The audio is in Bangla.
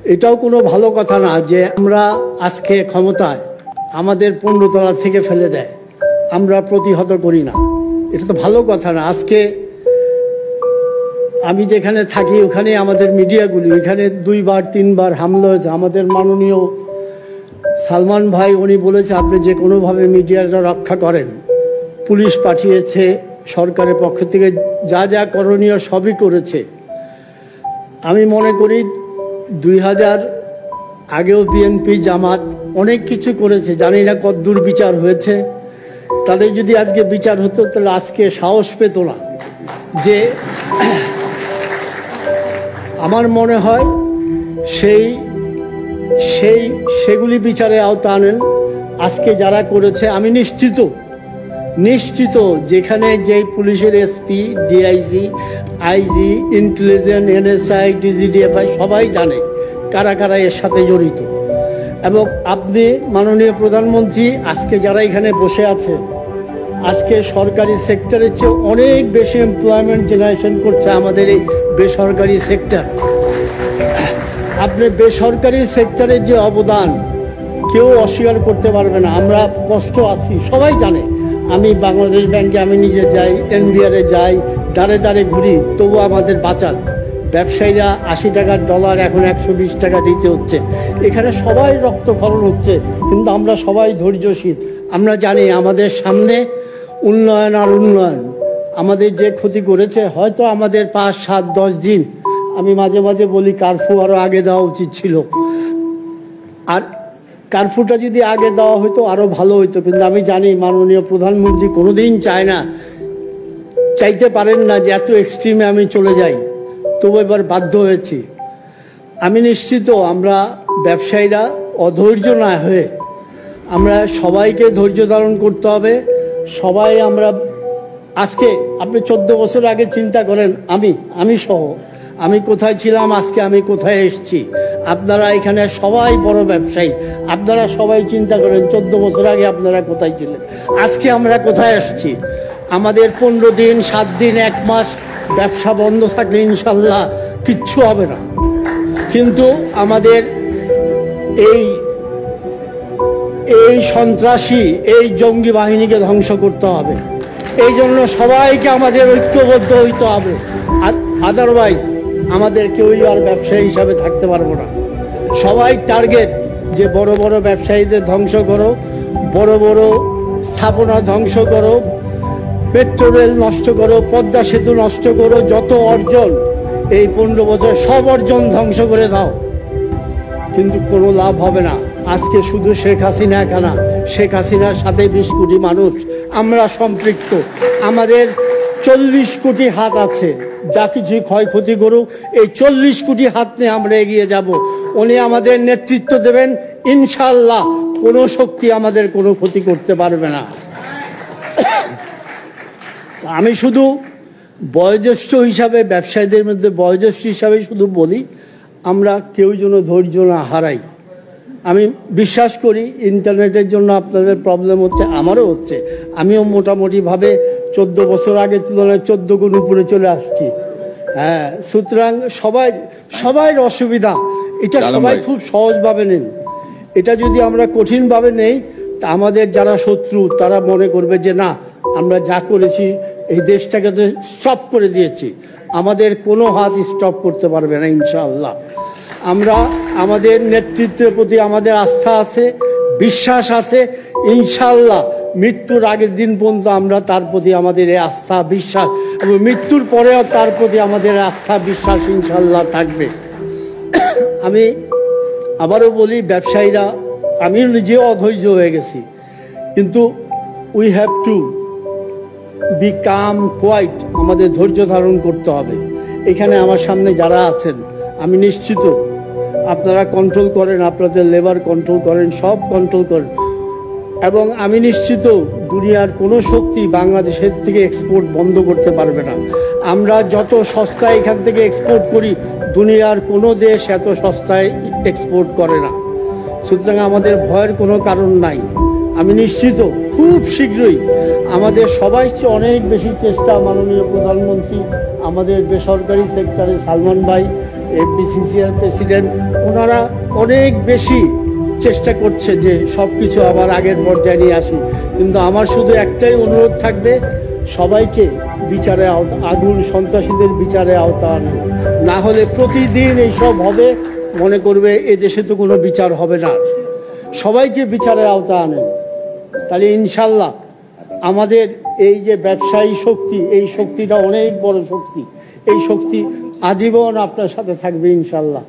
এটাও কোনো ভালো কথা না যে আমরা আজকে ক্ষমতায় আমাদের 15 তলা থেকে ফেলে দেয়, আমরা প্রতিহত করি না, এটা তো ভালো কথা না। আজকে আমি যেখানে থাকি ওখানে আমাদের মিডিয়াগুলি, ওইখানে 2বার 3বার হামলা হয়েছে। আমাদের মাননীয় সালমান ভাই উনি বলেছে আপনি যে কোনোভাবে মিডিয়াটা রক্ষা করেন। পুলিশ পাঠিয়েছে, সরকারের পক্ষ থেকে যা যা করণীয় সবই করেছে। আমি মনে করি 2000 আগেও বিএনপি জামাত অনেক কিছু করেছে, জানি না কতদূর বিচার হয়েছে। তাদের যদি আজকে বিচার হতো তাহলে আজকে সাহস পেত না। যে আমার মনে হয় সেগুলি বিচারের আওতা আনেন। আজকে যারা করেছে আমি নিশ্চিত যেখানে যেই পুলিশের SP, DIG, IG, intelligence, NSI, DGDFI সবাই জানে কারা কারা এর সাথে জড়িত। এবং আপনি মাননীয় প্রধানমন্ত্রী আজকে যারা এখানে বসে আছে, আজকে সরকারি সেক্টরের চেয়ে অনেক বেশি এমপ্লয়মেন্ট জেনারেশন করছে আমাদের এই বেসরকারি সেক্টর। আপনি বেসরকারি সেক্টরের যে অবদান কেউ অস্বীকার করতে পারবে না। আমরা কষ্ট আছি, সবাই জানে। আমি বাংলাদেশ ব্যাংকে আমি নিজে যাই, এনবিআরে যাই, দাঁড়ে দাঁড়ে ঘুরি, তবু আমাদের বাঁচান। ব্যবসায়ীরা 80 টাকার ডলার এখন 120 টাকা দিতে হচ্ছে। এখানে সবাই রক্তক্ষরণ হচ্ছে, কিন্তু আমরা সবাই ধৈর্যশীল। আমরা জানি আমাদের সামনে উন্নয়ন আর উন্নয়ন। আমাদের যে ক্ষতি করেছে হয়তো আমাদের 5, 7, 10 দিন, আমি মাঝে মাঝে বলি কারফিউ আরও আগে দেওয়া উচিত ছিল, আর কারফিউটা যদি আগে দেওয়া হতো আরও ভালো হতো। কিন্তু আমি জানি মাননীয় প্রধানমন্ত্রী কোনোদিন চাইতে পারেন না যে এত এক্সট্রিমে আমি চলে যাই, তবু এবার বাধ্য হয়েছি। আমি নিশ্চিত আমরা ব্যবসায়ীরা অধৈর্য না হয়ে আমরা সবাইকে ধৈর্য ধারণ করতে হবে। সবাই আমরা আজকে আপনি 14 বছর আগে চিন্তা করেন, আমি সহ আমি কোথায় ছিলাম, আজকে আমি কোথায় এসেছি। আপনারা এখানে সবাই বড় ব্যবসায়ী, আপনারা সবাই চিন্তা করেন 14 বছর আগে আপনারা কোথায় ছিলেন, আজকে আমরা কোথায় এসেছি। আমাদের 15 দিন, 7 দিন, 1 মাস ব্যবসা বন্ধ থাকলে ইনশাল্লাহ কিচ্ছু হবে না। কিন্তু আমাদের এই সন্ত্রাসী, এই জঙ্গি বাহিনীকে ধ্বংস করতে হবে। এই জন্য সবাইকে আমাদের ঐক্যবদ্ধ হইতে হবে। আর আদারওয়াইজ আমাদের কেউই আর ব্যবসায়ী হিসাবে থাকতে পারবো না। সবাই টার্গেট যে বড় বড় ব্যবসায়ীদের ধ্বংস করো, বড় বড় স্থাপনা ধ্বংস করো, মেট্রো রেল নষ্ট করো, পদ্মা সেতু নষ্ট করো, যত অর্জন এই 15 বছর সব অর্জন ধ্বংস করে দাও, কিন্তু কোনো লাভ হবে না। আজকে শুধু শেখ হাসিনা কেনা, শেখ হাসিনার সাথে 20 কোটি মানুষ আমরা সম্পৃক্ত। আমাদের 40 কোটি হাত আছে, যা কিছু ক্ষয়ক্ষতি করুক এই 40 কোটি হাত নিয়ে আমরা এগিয়ে যাব। উনি আমাদের নেতৃত্ব দেবেন ইনশাল্লাহ। কোনো শক্তি আমাদের কোনো ক্ষতি করতে পারবে না। আমি শুধু বয়োজ্যেষ্ঠ হিসাবে, ব্যবসায়ীদের মধ্যে বয়োজ্যেষ্ঠ হিসাবে শুধু বলি, আমরা কেউ যেন ধৈর্য না হারাই। আমি বিশ্বাস করি ইন্টারনেটের জন্য আপনাদের প্রবলেম হচ্ছে, আমারও হচ্ছে। আমিও মোটামুটিভাবে 14 বছর আগের তুলনায় 14 গুণ উপরে চলে আসছি। হ্যাঁ, সুতরাং সবাই অসুবিধা, এটা সবাই খুব সহজভাবে নেন। এটা যদি আমরা কঠিনভাবে নেই, তা আমাদের যারা শত্রু তারা মনে করবে যে না, আমরা যা করেছি এই দেশটাকে তো স্টপ করে দিয়েছি, আমাদের কোনো হাত স্টপ করতে পারবে না ইনশাআল্লাহ। আমরা আমাদের নেতৃত্বের প্রতি আমাদের আস্থা আছে, বিশ্বাস আছে। ইনশাআল্লাহ মৃত্যুর আগের দিন পর্যন্ত আমরা তার প্রতি আমাদের এই আস্থা বিশ্বাস, এবং মৃত্যুর পরেও তার প্রতি আমাদের আস্থা বিশ্বাস ইনশাআল্লাহ থাকবে। আমি আবারও বলি, ব্যবসায়ীরা, আমি নিজেও অধৈর্য হয়ে গেছি, কিন্তু we have to be calm, quiet. আমাদের ধৈর্য ধারণ করতে হবে। এখানে আমার সামনে যারা আছেন আমি নিশ্চিত আপনারা কন্ট্রোল করেন, আপনাদের লেবার কন্ট্রোল করেন, সব কন্ট্রোল করেন। এবং আমি নিশ্চিত দুনিয়ার কোনো শক্তি বাংলাদেশের থেকে এক্সপোর্ট বন্ধ করতে পারবে না। আমরা যত সস্তায় এখান থেকে এক্সপোর্ট করি, দুনিয়ার কোনো দেশ এত সস্তায় এক্সপোর্ট করে না। সুতরাং আমাদের ভয়ের কোনো কারণ নাই। আমি নিশ্চিত খুব শীঘ্রই আমাদের সবাই অনেক বেশি চেষ্টা, মাননীয় প্রধানমন্ত্রী, আমাদের বেসরকারি সেক্টরে সালমান ভাই এফবিসিসিআর প্রেসিডেন্ট, ওনারা অনেক বেশি চেষ্টা করছে যে সব কিছু আবার আগের পর্যায়ে নিয়ে আসি। কিন্তু আমার শুধু একটাই অনুরোধ থাকবে, সবাইকে বিচারে আগুন সন্ত্রাসীদের বিচারে আওতা আনুন, না হলে প্রতিদিন এইসব হবে, মনে করবে এ দেশে তো কোনো বিচার হবে না। সবাইকে বিচারে আওতা আনেন, তাহলে ইনশাল্লাহ আমাদের এই যে ব্যবসায়ী শক্তি, এই শক্তিটা অনেক বড় শক্তি, এই শক্তি আজীবন আপনার সাথে থাকবে ইনশাল্লাহ।